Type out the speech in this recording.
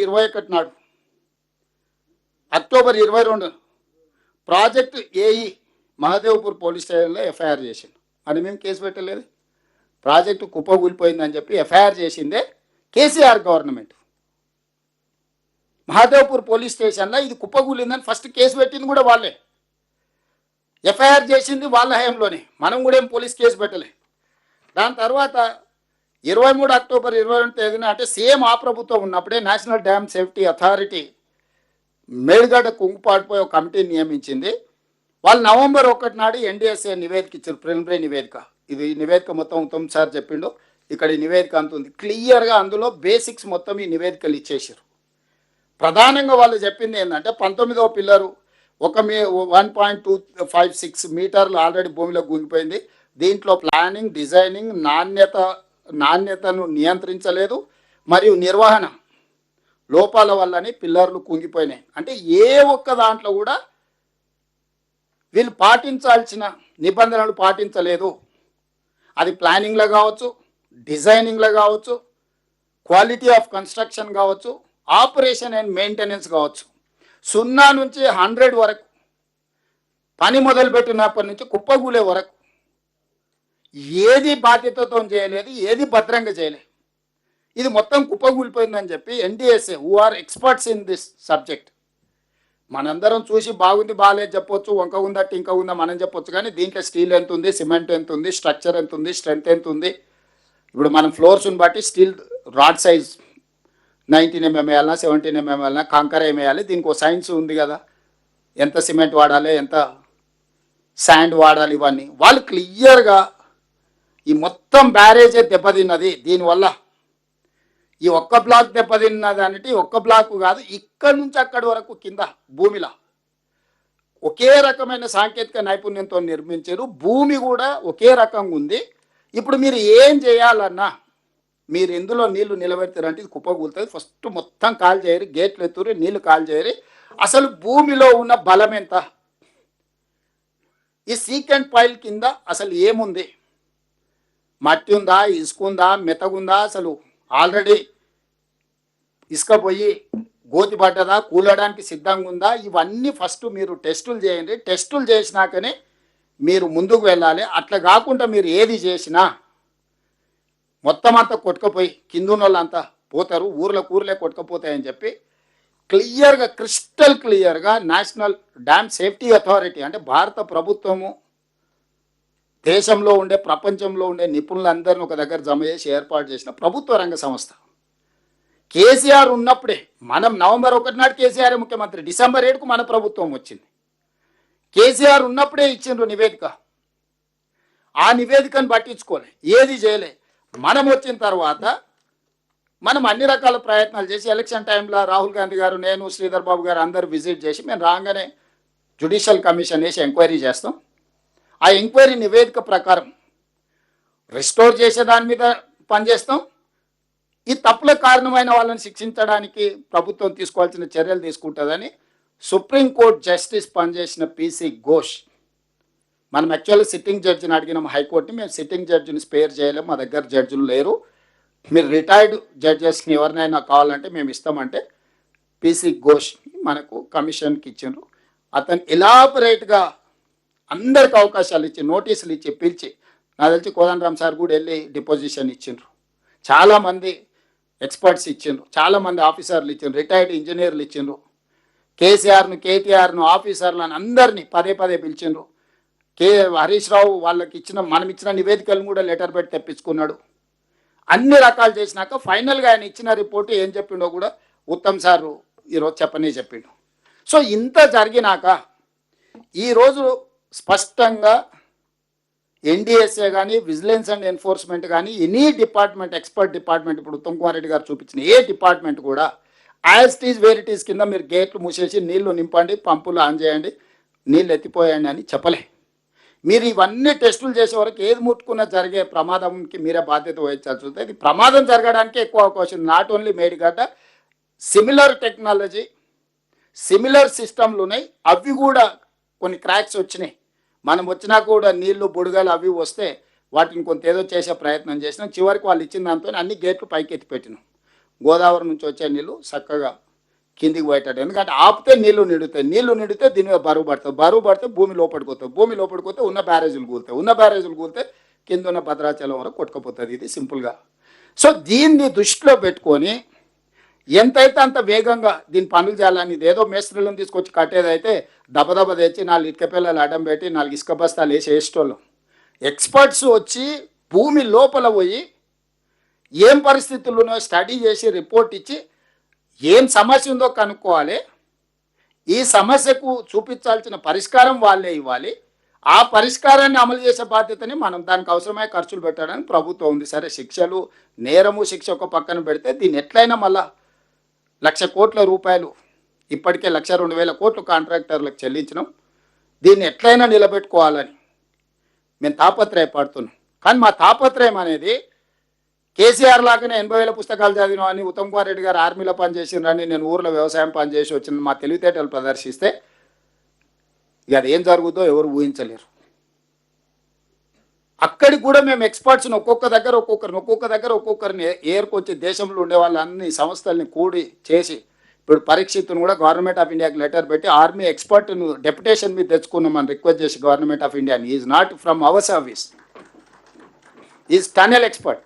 21 నాడు October 22 project AE Mahadevpur police స్టేషన్లో FIR చేసిండు. మరి మేము కేసు పెట్టలేదు. ప్రాజెక్టు కుప్పకూలిపోయిందని చెప్పి ఎఫ్ఐఆర్ చేసిందే కేసీఆర్ గవర్నమెంట్. మహదేవ్పూర్ పోలీస్ స్టేషన్లో ఇది కుప్పకూలిందని ఫస్ట్ కేసు పెట్టింది కూడా వాళ్ళే. ఎఫ్ఐఆర్ చేసింది వాళ్ళ హయాంలోనే. మనం కూడా ఏం పోలీస్ కేసు పెట్టలే. దాని తర్వాత 23 అక్టోబర్ 22 తేదీన అంటే సేమ్ ఆ ప్రభుత్వం ఉన్నప్పుడే national dam safety authority Medigadda కుంగుపాటుపై ఒక కమిటీని నియమించింది. వాళ్ళు నవంబర్ 1 నాడు ఎన్డీఎస్ఏ నివేదిక ఇచ్చారు, ప్రిలిమినరీ నివేదిక. ఇది నివేదిక మొత్తం ఉత్తమ్ సార్ చెప్పిండు. ఇక్కడ ఈ నివేదిక అంత ఉంది క్లియర్గా. అందులో బేసిక్స్ మొత్తం ఈ నివేదికలు ఇచ్చేసారు. ప్రధానంగా వాళ్ళు చెప్పింది ఏంటంటే 19వ పిల్లరు 1.256 మీటర్లు ఆల్రెడీ భూమిలో గుంగిపోయింది. దీంట్లో ప్లానింగ్, డిజైనింగ్, నాణ్యతను నియంత్రించలేదు మరియు నిర్వహణ లోపాల వల్లని పిల్లర్లు కుంగిపోయినాయి. అంటే ఏ ఒక్క దాంట్లో కూడా వీళ్ళు పాటించాల్సిన నిబంధనలు పాటించలేదు. అది ప్లానింగ్లో కావచ్చు, డిజైనింగ్లో కావచ్చు, క్వాలిటీ ఆఫ్ కన్స్ట్రక్షన్ కావచ్చు, ఆపరేషన్ అండ్ మెయింటెనెన్స్ కావచ్చు. 0 నుంచి 100 వరకు పని మొదలుపెట్టినప్పటి నుంచి కుప్పగూలే వరకు ఏది బాధ్యతతో చేయలేదు, ఏది భద్రంగా చేయలేదు. ఇది మొత్తం కుప్పగూలిపోయిందని చెప్పి NDSA who are experts in this subject, మనందరం చూసి బాగుంది బాగాలేదు చెప్పొచ్చు, వంక ఉందా టింక ఉందా మనం చెప్పొచ్చు, కానీ దీంట్లో స్టీల్ ఎంత ఉంది, సిమెంట్ ఎంత ఉంది, స్ట్రక్చర్ ఎంత ఉంది, స్ట్రెంత్ ఎంత ఉంది. ఇప్పుడు మనం ఫ్లోర్స్ని బట్టి steel rod size 19 mm వేయాలన్నా, 17 mm వేయాలన్నా, కాంకర వేయాలి. దీనికి ఒక సైన్స్ ఉంది కదా, ఎంత సిమెంట్ వాడాలి, ఎంత శాండ్ వాడాలి, ఇవన్నీ వాళ్ళు క్లియర్గా ఈ మొత్తం బ్యారేజే దెబ్బతిన్నది. దీనివల్ల ఈ ఒక్క బ్లాక్ దెబ్బతిన్నది అంటే ఒక్క బ్లాక్ కాదు, ఇక్కడ నుంచి అక్కడి వరకు కింద భూమిలో ఒకే రకమైన సాంకేతిక నైపుణ్యంతో నిర్మించారు. భూమి కూడా ఒకే రకంగా ఉంది. ఇప్పుడు మీరు ఏం చేయాలన్నా మీరు ఎందులో నీళ్లు నిలబెడతారంటే ఇది కుప్పకూలుతుంది. ఫస్ట్ మొత్తం కాల్ చేయరు, గేట్లు ఎత్తురు, నీళ్లు కాల్ చేయరు. అసలు భూమిలో ఉన్న బలం ఎంత, ఈ సీకెంట్ పైల్ కింద అసలు ఏముంది, మట్టి ఉందా, ఇసుక ఉందా, మెత్తగుందా, అసలు ఆల్రెడీ ఇసుక పోయి గోతి పడ్డదా, కూలడానికి సిద్ధంగా ఉందా, ఇవన్నీ ఫస్ట్ మీరు టెస్టులు చేయండి. టెస్టులు చేసినాకనే మీరు ముందుకు వెళ్ళాలి. అట్లా కాకుండా మీరు ఏది చేసినా మొత్తం అంతా కొట్టుకపోయి కిందున్న వాళ్ళంతా పోతారు, ఊర్లే కొట్టుకపోతాయని చెప్పి క్లియర్గా, క్రిస్టల్ క్లియర్గా నేషనల్ డ్యామ్ సేఫ్టీ అథారిటీ అంటే భారత ప్రభుత్వము దేశంలో ఉండే, ప్రపంచంలో ఉండే నిపుణులందరినీ ఒక దగ్గర జమ చేసి ఏర్పాటు చేసిన ప్రభుత్వ రంగ సంస్థ. కేసీఆర్ ఉన్నప్పుడే, మనం నవంబర్ 1 నాడు కేసీఆర్ ముఖ్యమంత్రి, డిసెంబర్ 7కు మన ప్రభుత్వం వచ్చింది. కేసీఆర్ ఉన్నప్పుడే ఇచ్చిండ్రు నివేదిక. ఆ నివేదికను పట్టించుకోలే, ఏది చేయలే. మనం వచ్చిన తర్వాత మనం అన్ని రకాల ప్రయత్నాలు చేసి ఎలక్షన్ టైంలో రాహుల్ గాంధీ గారు, నేను, శ్రీధర్ బాబు గారు అందరూ విజిట్ చేసి మేము రాగానే జ్యుడిషియల్ కమిషన్ వేసి ఎంక్వైరీ చేస్తాం. ఆ ఎంక్వైరీ నివేదిక ప్రకారం రిస్టోర్ చేసే దాని మీద పనిచేస్తాం. ఈ తప్పులకు కారణమైన వాళ్ళని శిక్షించడానికి ప్రభుత్వం తీసుకోవాల్సిన చర్యలు తీసుకుంటుందని సుప్రీంకోర్టు జస్టిస్ పనిచేసిన పిసి ఘోష్, మనం యాక్చువల్లీ సిట్టింగ్ జడ్జిని అడిగినాం హైకోర్టుని, మేము సిట్టింగ్ జడ్జిని స్పేర్ చేయలేము, మా దగ్గర జడ్జిలు లేరు, మీరు రిటైర్డ్ జడ్జెస్ని ఎవరినైనా కావాలంటే మేము ఇస్తామంటే పిసి ఘోష్ మనకు కమిషన్కి ఇచ్చిండ్రు. అతను ఎలాబరేట్గా అందరికి అవకాశాలు ఇచ్చి, నోటీసులు ఇచ్చి, పిలిచి, నాకు తెలిసి కోదండరామ్ సార్ కూడా వెళ్ళి డిపోజిషన్ ఇచ్చిండ్రు, చాలామంది ఎక్స్పర్ట్స్ ఇచ్చిండ్రు, చాలామంది ఆఫీసర్లు ఇచ్చిండ్రు, రిటైర్డ్ ఇంజనీర్లు ఇచ్చిండ్రు, కేసీఆర్ను, కేటీఆర్ను, ఆఫీసర్లను అందరినీ పదే పిలిచిండ్రు. హరీష్ రావు వాళ్ళకి మనం ఇచ్చిన నివేదికలను కూడా లెటర్ పెట్టి తెప్పించుకున్నాడు. అన్ని రకాలు చేసినాక ఫైనల్గా ఆయన ఇచ్చిన రిపోర్టు ఏం చెప్పిండో కూడా ఉత్తమ్ సారు ఈరోజు చెప్పిండు. సో ఇంత జరిగినాక ఈరోజు స్పష్టంగా ఎన్డీఎస్ఏ కానీ, విజిలెన్స్ అండ్ ఎన్ఫోర్స్మెంట్ కానీ, ఎనీ డిపార్ట్మెంట్, ఎక్స్పర్ట్ డిపార్ట్మెంట్, ఇప్పుడు ఉత్తమ్ కుమార్ రెడ్డి గారు చూపించిన ఏ డిపార్ట్మెంట్ కూడా as it is where it is కింద మీరు గేట్లు మూసేసి నీళ్లు నింపండి, పంపులు ఆన్ చేయండి, నీళ్ళు ఎత్తిపోయండి అని చెప్పలే. మీరు ఇవన్నీ టెస్టులు చేసే వరకు ఏది ముట్టుకున్నా జరిగే ప్రమాదంకి మీరే బాధ్యత వహించాల్సి ఉంటుంది. ఇది ప్రమాదం జరగడానికి ఎక్కువ అవకాశం. Not only Medigadda, similar technology, similar సిస్టమ్లు ఉన్నాయి, అవి కూడా కొన్ని క్రాక్స్ వచ్చినాయి. మనం వచ్చినా కూడా నీళ్లు, బుడగలు అవి వస్తే వాటిని కొంత ఏదో చేసే ప్రయత్నం చేసినాం. చివరికి వాళ్ళు ఇచ్చిన దాంతో అన్ని గేట్లు పైకి ఎత్తి పెట్టినాం. గోదావరి నుంచి వచ్చే నీళ్ళు చక్కగా కిందికి పోయేటట్టు. ఎందుకంటే ఆపితే నీళ్లు నిండితే దీని మీద బరువు పడితే భూమి లోపలికి పోతే ఉన్న బ్యారేజీలు కూలితే కింద ఉన్న భద్రాచలం వరకు కొట్టుకుపోతుంది. ఇది సింపుల్గా. సో దీన్ని దృష్టిలో పెట్టుకొని ఎంతైతే అంత వేగంగా దీని పనులు చేయాలని, ఏదో మేస్త్రీలను తీసుకొచ్చి కట్టేదైతే దబదబ తెచ్చి 4 ఇటుక పిల్లలు అడ్డం పెట్టి 4 ఇసుక బస్తాలు వేసేటోళ్ళు. ఎక్స్పర్ట్స్ వచ్చి భూమి లోపల పోయి ఏం పరిస్థితులు ఉన్నాయో స్టడీ చేసి రిపోర్ట్ ఇచ్చి ఏం సమస్య ఉందో కనుక్కోవాలి. ఈ సమస్యకు చూపించాల్సిన పరిష్కారం వాళ్ళే ఇవ్వాలి. ఆ పరిష్కారాన్ని అమలు చేసే బాధ్యతని మనం దానికి అవసరమైన ఖర్చులు పెట్టడానికి ప్రభుత్వం ఉంది. సరే, శిక్షలు, నేరము శిక్ష ఒక పక్కన పెడితే దీన్ని ఎట్లయినా మళ్ళా 1,00,000 కోట్ల రూపాయలు ఇప్పటికే 1,02,000 కోట్లు కాంట్రాక్టర్లకు చెల్లించినాం. దీన్ని ఎట్లయినా నిలబెట్టుకోవాలని మేము తాపత్రయపడుతున్నాం. కానీ మా తాపత్రయం అనేది కేసీఆర్ లాగానే 80,000 పుస్తకాలు చదివినామని, ఉత్తమ్ కుమార్ రెడ్డి గారు ఆర్మీలో పనిచేసినని, నేను ఊర్లో వ్యవసాయం పనిచేసి వచ్చిన మా తెలివితేటలు ప్రదర్శిస్తే ఇక అది ఏం జరుగుతుందో ఎవరు ఊహించలేరు. అక్కడికి కూడా మేము ఎక్స్పర్ట్స్ని ఒక్కొక్క దగ్గర ఒక్కొక్కరిని ఏర్కొచ్చి దేశంలో ఉండే వాళ్ళన్ని సంస్థల్ని కూడి చేసి ఇప్పుడు పరీక్షిత్తును కూడా గవర్నమెంట్ ఆఫ్ ఇండియాకి లెటర్ పెట్టి ఆర్మీ ఎక్స్పర్ట్ను డెప్యుటేషన్ మీద తెచ్చుకున్నామని రిక్వెస్ట్ చేసి government of India is not from our service, is tunnel expert.